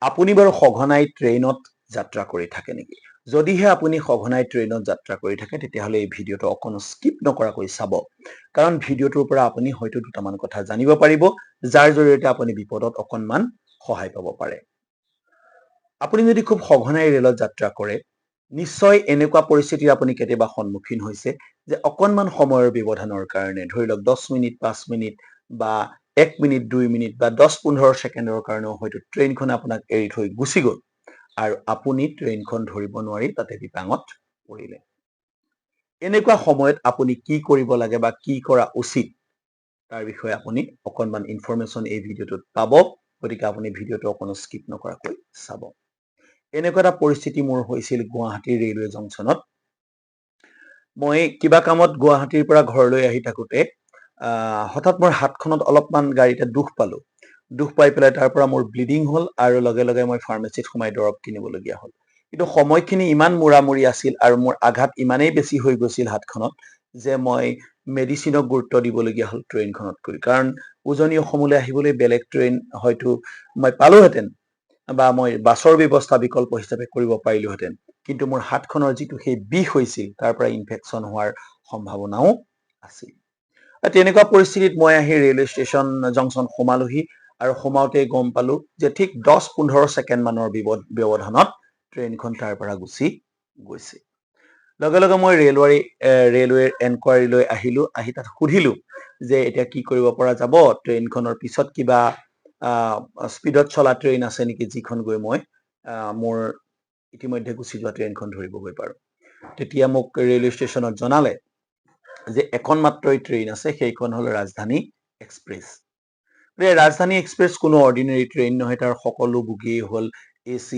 আপুনি বাৰু সঘনাই ট্ৰেইনত যাত্ৰা কৰি থাকে নেকি? যদিহে আপুনি সঘনাই ট্ৰেইনত যাত্ৰা কৰি থাকে তেতিয়াহ'লে এই ভিডিঅ'টো অকণো স্কিপ নকৰাকৈ চাব। কাৰণ ভিডিঅ'টোৰ পৰা আপুনি হয়তো দুটামান কথা জানিব পাৰিব, যাৰ জৰিয়তে আপুনি বিপদত অকণমান সহায় পাব পাৰে। আপুনি যদি খুব সঘনাই ৰেলত যাত্ৰা কৰে, নিশ্চয় এনেকুৱা পৰিস্থিতিৰ আপুনি কেতিয়াবা সন্মুখীন হৈছে যে অকণমান সময়ৰ ব্যৱধানৰ কাৰণে, ধৰি লওক 10 মিনিট, 5 মিনিট বা 1 মিনিট, 2 মিনিট বা 10-15 ছেকেণ্ডৰ কাৰণেও হয়তো ট্ৰেইনখন আপোনাক এৰি থৈ গুচি গ'ল আৰু আপুনি ট্ৰেইনখন ধৰিব নোৱাৰি তাতে বিপাঙত পৰিলে। এনেকুৱা সময়ত আপুনি কি কৰিব লাগে বা কি কৰা উচিত তাৰ বিষয়ে আপুনি অকণমান ইনফৰমেশ্যন এই ভিডিঅ'টোত পাব, গতিকে আপুনি ভিডিঅ'টো অকণো স্কিপ নকৰাকৈ চাব। এনেকুৱা এটা পৰিস্থিতি মোৰ হৈছিল গুৱাহাটীৰ ৰেলৱে জংচনত। মই কিবা কামত গুৱাহাটীৰ পৰা ঘৰলৈ আহি থাকোঁতে হঠাৎ মোৰ হাতখনত অলপমান গাড়ীতে দুখ পালোঁ। দুখ পাই পেলাই তাৰ পৰা মোৰ ব্লিডিং হ'ল আৰু লগে লগে মই ফাৰ্মাচীত সোমাই দৰৱ কিনিবলগীয়া হ'ল। কিন্তু সময়খিনি ইমান মূৰামূৰি আছিল আৰু মোৰ আঘাত ইমানেই বেছি হৈ গৈছিল হাতখনত যে মই মেডিচিনক গুৰুত্ব দিবলগীয়া হ'ল ট্ৰেইনখনতকৈ। কাৰণ উজনি অসমলৈ আহিবলৈ বেলেগ ট্ৰেইন হয়তো মই পালোহেঁতেন বা মই বাছৰ ব্যৱস্থা বিকল্প হিচাপে কৰিব পাৰিলোহেঁতেন, কিন্তু মোৰ হাতখনৰ যিটো সেই বিষ হৈছিল তাৰ পৰা ইনফেকশ্যন হোৱাৰ সম্ভাৱনাও আছিল। তেনেকুৱা পৰিস্থিতিত মই আহি ৰেলৱে ষ্টেচন জংচন সোমালোহি আৰু সোমাওঁতেই গম পালোঁ যে ঠিক 10-15 ছেকেণ্ড মানৰ ব্যৱধানত ট্ৰেইনখন তাৰ পৰা গুচি গৈছে। লগে লগে মই ৰেলৱেৰ এনকুৱাৰীলৈ আহিলোঁ। আহি তাত সুধিলোঁ যে এতিয়া কি কৰিব পৰা যাব, ট্ৰেইনখনৰ পিছত কিবা স্পীডত চলা ট্ৰেইন আছে নেকি যিখন গৈ মই মোৰ ইতিমধ্যে গুচি যোৱা ট্ৰেইনখন ধৰিবগৈ পাৰোঁ। তেতিয়া মোক ৰেলৱে ষ্টেচনত জনালে যে এখন মাত্ৰই ট্ৰেইন আছে, সেইখন হ'ল ৰাজধানী এক্সপ্ৰেছ। ৰাজধানী এক্সপ্ৰেছ কোনো অৰ্ডিনেৰী ট্ৰেইন নহয়, তাৰ সকলো বগিয়েই হ'ল AC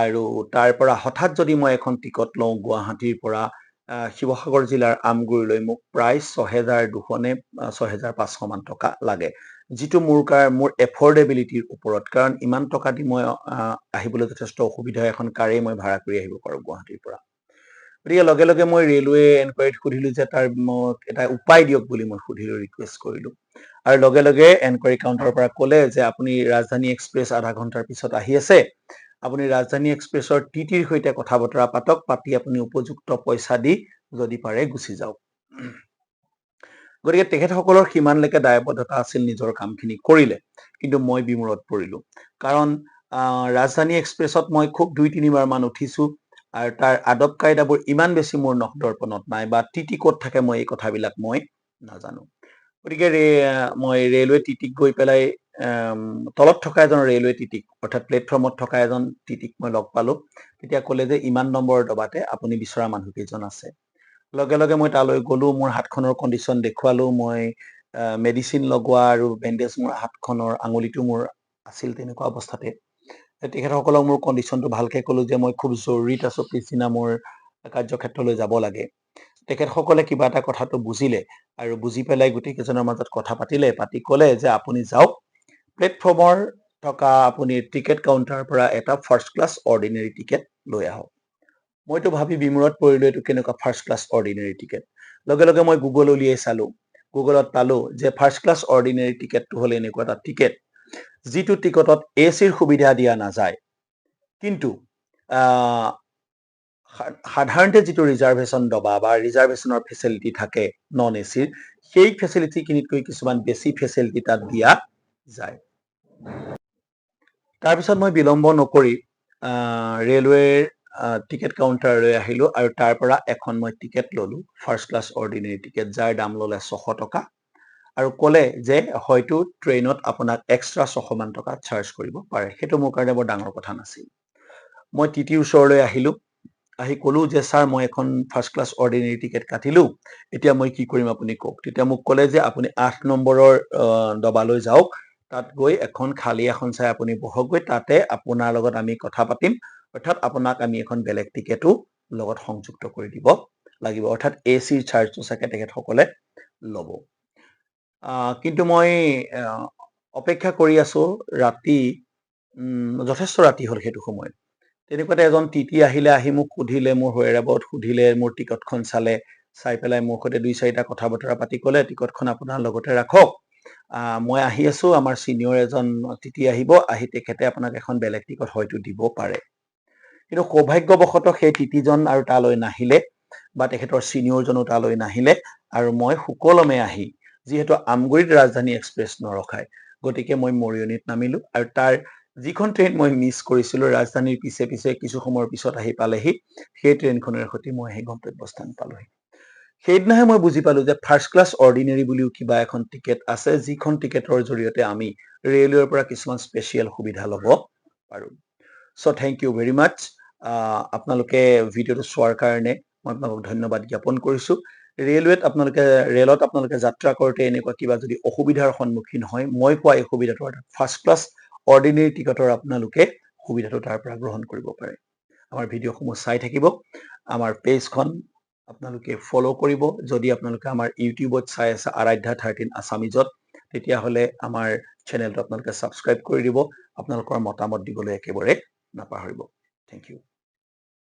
আৰু তাৰ পৰা হঠাৎ যদি মই এখন টিকট লওঁ গুৱাহাটীৰ পৰা শিৱসাগৰ জিলাৰ আমগুৰিলৈ, মোক প্ৰায় 6200 নে 6500 মান টকা লাগে, যিটো মোৰ এফৰ্ডেবিলিটিৰ ওপৰত, কাৰণ ইমান টকা দি মই আহিবলৈ যথেষ্ট অসুবিধা, এখন কাৰেই মই ভাড়া কৰি আহিব পাৰোঁ গুৱাহাটীৰ পৰা। গতিকে লগে লগে মই ৰেলৱে এনকুৱাৰীত সুধিলোঁ যে তাৰ মোক এটা উপায় দিয়ক বুলি মই সুধিলোঁ, ৰিকুৱেষ্ট কৰিলোঁ। আৰু লগে লগে এনকুৱাৰী কাউণ্টাৰৰ পৰা ক'লে যে আপুনি ৰাজধানী এক্সপ্ৰেছ আধা ঘণ্টাৰ পিছত আহি আছে, আপুনি ৰাজধানী এক্সপ্ৰেছৰ TTৰ সৈতে কথা বতৰা পাতক, পাতি আপুনি উপযুক্ত পইচা দি যদি পাৰে গুচি যাওক। গতিকে তেখেতসকলৰ সিমানলৈকে দায়বদ্ধতা আছিল, নিজৰ কামখিনি কৰিলে, কিন্তু মই বিমূৰত পৰিলোঁ। কাৰণ ৰাজধানী এক্সপ্ৰেছত মই খুব 2-3 বাৰ মান উঠিছোঁ আৰু তাৰ আদব কায়দাবোৰ ইমান বেছি মোৰ নখদৰ্পণত নাই, বা TT ক'ত থাকে মই এই কথাবিলাক মই নাজানো। গতিকে মই ৰেলৱে TTক গৈ পেলাই তলত থকা এজন ৰেলৱে TTক, অৰ্থাৎ প্লেটফৰ্মত থকা এজন TTক মই লগ পালোঁ। তেতিয়া ক'লে যে ইমান নম্বৰৰ ডবাতে আপুনি বিচৰা মানুহকেইজন আছে। লগে লগে মই তালৈ গ'লোঁ, মোৰ হাতখনৰ কণ্ডিশ্যন দেখুৱালোঁ, মই মেডিচিন লগোৱা আৰু বেণ্ডেজ মোৰ হাতখনৰ আঙুলিটো মোৰ আছিল তেনেকুৱা অৱস্থাতে। তেখেতসকলক মোৰ কণ্ডিশ্যনটো ভালকৈ ক'লোঁ যে মই খুব জৰুৰীত আছোঁ, পিছদিনা মোৰ কাৰ্যক্ষেত্ৰলৈ যাব লাগে। তেখেতসকলে কিবা এটা কথাটো বুজিলে আৰু বুজি পেলাই গোটেইকেইজনৰ মাজত কথা পাতিলে, পাতি ক'লে যে আপুনি যাওক, প্লেটফৰ্মৰ থকা আপুনি টিকেট কাউণ্টাৰৰ পৰা এটা ফাৰ্ষ্ট ক্লাছ অৰ্ডিনেৰী টিকেট লৈ আহক। মইতো ভাবি বিমূৰত পৰিলোঁ, এইটো কেনেকুৱা ফাৰ্ষ্ট ক্লাছ অৰ্ডিনেৰী টিকেট। লগে লগে মই গুগল উলিয়াই চালোঁ, গুগলত পালোঁ যে ফাৰ্ষ্ট ক্লাছ অৰ্ডিনেৰী টিকেটটো হ'ল এনেকুৱা এটা টিকেট যিটো টিকটত ACৰ সুবিধা দিয়া নাযায়, কিন্তু সাধাৰণতে যিটো ৰিজাৰ্ভেশ্যন ডবা বা ৰিজাৰ্ভেশ্যনৰ ফেচিলিটি থাকে নন ACৰ, সেই ফেচিলিটিখিনিতকৈ কিছুমান বেছি ফেচিলিটি তাত দিয়া যায়। তাৰপিছত মই বিলম্ব নকৰি ৰেলৱেৰ টিকেট কাউণ্টাৰলৈ আহিলোঁ আৰু তাৰ পৰা এখন মই টিকেট ল'লোঁ, ফাৰ্ষ্ট ক্লাছ অৰ্ডিনেৰী টিকেট, যাৰ দাম ল'লে 600 টকা, আৰু ক'লে যে হয়তো ট্ৰেইনত আপোনাক এক্সট্ৰা 600 মান টকা চাৰ্জ কৰিব পাৰে। সেইটো মোৰ কাৰণে বৰ ডাঙৰ কথা নাছিল। মই TTৰ ওচৰলৈ আহিলোঁ, আহি ক'লোঁ যে ছাৰ, মই এখন ফাৰ্ষ্ট ক্লাছ অৰ্ডিনেৰী টিকেট কাটিলোঁ, এতিয়া মই কি কৰিম আপুনি কওক। তেতিয়া মোক ক'লে যে আপুনি 8 নম্বৰৰ ডবালৈ যাওক, তাত গৈ এখন খালী এখন চাই আপুনি বহকগৈ, তাতে আপোনাৰ লগত আমি কথা পাতিম, অৰ্থাৎ আপোনাক আমি এখন বেলেগ টিকেটো লগত সংযুক্ত কৰি দিব লাগিব, অৰ্থাৎ ACৰ চাৰ্জটো চাগে তেখেতসকলে ল'ব। কিন্তু মই অপেক্ষা কৰি আছোঁ, ৰাতি যথেষ্ট ৰাতি হ'ল সেইটো সময়ত। তেনেকুৱাতে এজন TT আহিলে, আহি মোক সুধিলে, মোৰ ৱেৰএবাউট সুধিলে, মোৰ টিকটখন চালে, চাই পেলাই মোৰ সৈতে 2-4টা কথা বতৰা পাতি ক'লে টিকটখন আপোনাৰ লগতে ৰাখক মই আহি আছো, আমাৰ চিনিয়ৰ এজন টিটি আহিব, আহি তেখেতে আপোনাক এখন বেলেগ টিকট হয়তো দিব পাৰে। কিন্তু সৌভাগ্যবশতঃ সেই টিটিজন আৰু তালৈ নাহিলে বা তেখেতৰ চিনিয়ৰজনো তালৈ নাহিলে, আৰু মই সুকলমে আহি, যিহেতু আমগুৰিত ৰাজধানী এক্সপ্ৰেছ নৰখায়, গতিকে মই মৰিয়নিত নামিলো, আৰু তাৰ যিখন ট্ৰেইন মই মিছ কৰিছিলো, ৰাজধানীৰ পিছে পিছে কিছু সময়ৰ পিছত আহি পালেহি, সেই ট্ৰেইনখনৰ সৈতে মই আহি গন্তব্যস্থান পালোহি। সেইদিনাহে মই বুজি পালো যে ফাৰ্ষ্ট ক্লাছ অৰ্ডিনেৰী বুলিও কিবা এখন টিকেট আছে, যিখন টিকেটৰ জৰিয়তে আমি ৰেলৱেৰ পৰা কিছুমান স্পেচিয়েল সুবিধা ল'ব পাৰো। চ' থেংক ইউ ভেৰি মাছ। আপোনালোকে ভিডিঅ'টো চোৱাৰ কাৰণে মই আপোনালোকক ধন্যবাদ জ্ঞাপন কৰিছো। ৰেলত আপোনালোকে যাত্ৰা কৰোঁতে এনেকুৱা কিবা যদি অসুবিধাৰ সন্মুখীন হয়, মই কোৱা এই সুবিধাটো ফাৰ্ষ্ট ক্লাছ অৰ্ডিনেৰী টিকটৰ আপোনালোকে সুবিধাটো তাৰ পৰা গ্ৰহণ কৰিব পাৰে। আমাৰ ভিডিঅ'সমূহ চাই থাকিব, আমাৰ পেজখন আপোনালোকে ফ'ল' কৰিব। যদি আপোনালোকে আমাৰ ইউটিউবত চাই আছে আৰাধ্যা 13 আছামিজত, তেতিয়াহ'লে আমাৰ চেনেলটো আপোনালোকে ছাবস্ক্ৰাইব কৰি দিব। আপোনালোকৰ মতামত দিবলৈ একেবাৰে নাপাহৰিব। Thank U.